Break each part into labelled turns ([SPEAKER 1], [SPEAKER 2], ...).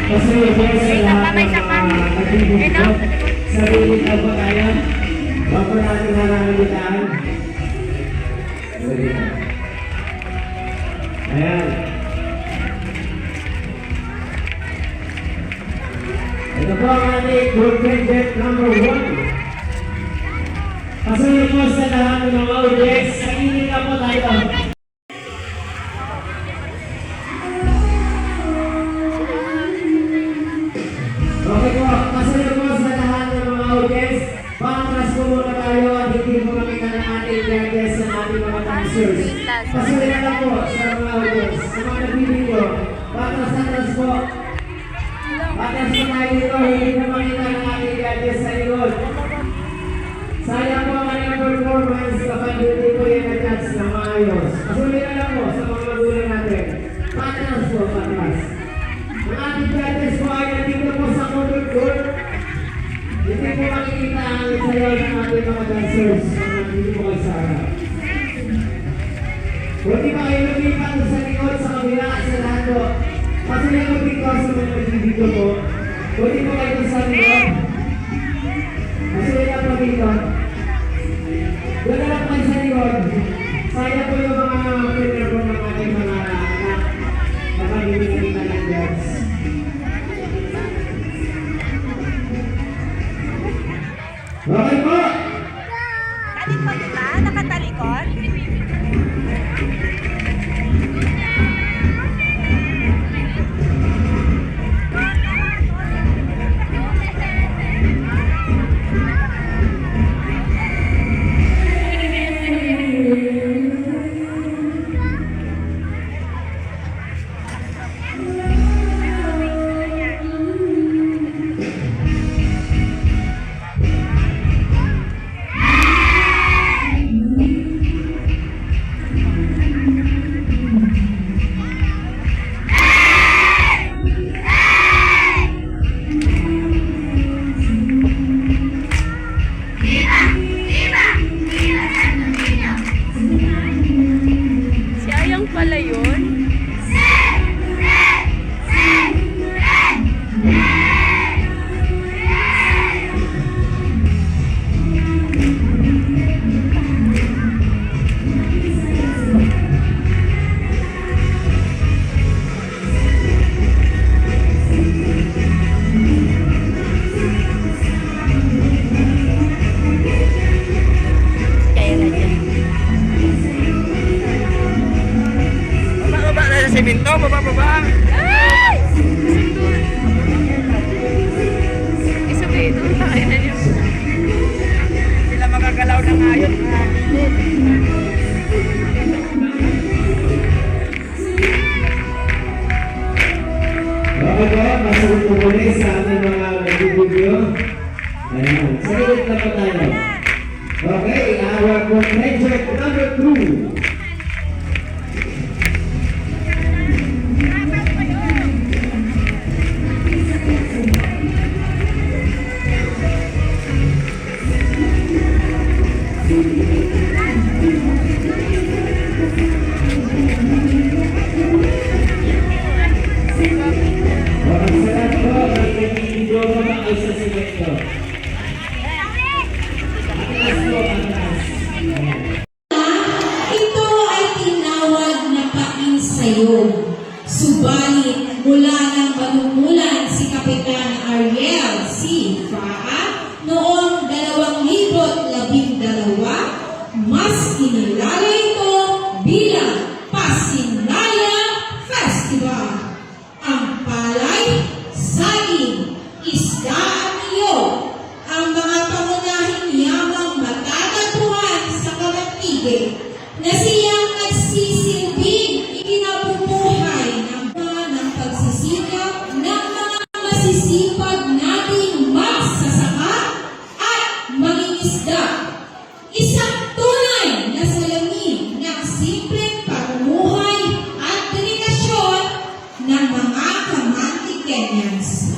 [SPEAKER 1] Kasi yes, sa lahat ng nagbibigyo, sarili na ba kaya? Huwag po natin nananalitaan. Ayan. Ito po ang ating group project number 1. Pasunin po sa lahat ng mga audience. Sarili na po tayo. Okay po, pasunin po sa lahat ng mga audience. Pangkas po muna tayo at hindi po makita ng ating judges sa ating mga dancers. Pasunin na lang po sa mga audience. Sa mga nagbibigyo, patras-atras po. Patras po tayo dito, hindi po makita ng ating judges sa likod. Sayang po ang kanyang performance kapag hindi po yung na-judge na maayos. Pasunin na lang po sa mga magulang natin. Patras po, patras. Ang ating judges po ay nandito po sa court. Hindi po makikita ang sayaw ng ating mga dancers na nandito po kayo sa harap. Buti pa kayo lumipat sa likod sa kabila sa lahat po. Pasunin po dito sa mga nagbibigyo po. Buti po kayo sa likod. Pasunin na po dito. Doon na lang po sa likod. Sayang po yung mga partner po ng ating mga anak. Baka hindi nakita ng judge. Okay po!
[SPEAKER 2] Talikod ba? Nakatalikod? Pala yun?
[SPEAKER 3] Siminto, baba.
[SPEAKER 2] Ay! Isabi ito, tayo na niyo.
[SPEAKER 3] Sila magagalaw ng ayon.
[SPEAKER 1] Okay po, masunod po muli sa ating mga nagbibigyo. Ayan, salit na po tayo. Okay, our project number 2.
[SPEAKER 4] Ito ay tinawag na painsayo. Subalit mula nang manumulan si Kapitan Ariel C. Faa noong 2012, mas kinilala ito bilang Pasinaya Festival. Ang palay, saging, isda at niyog ang mga pangunahing yamang matatagpuan sa Kamatige na siyang nagsisilbing ikinabubuhay ng pagsisikap ng mga masisipag nating magsasaka at mangingisda. Isang tunay na salamin ng simpleng pamumuhay at dedikasyon ng mga Kamantigenyans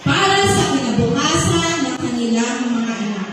[SPEAKER 4] para sa kinabukasan ng kanilang mga anak.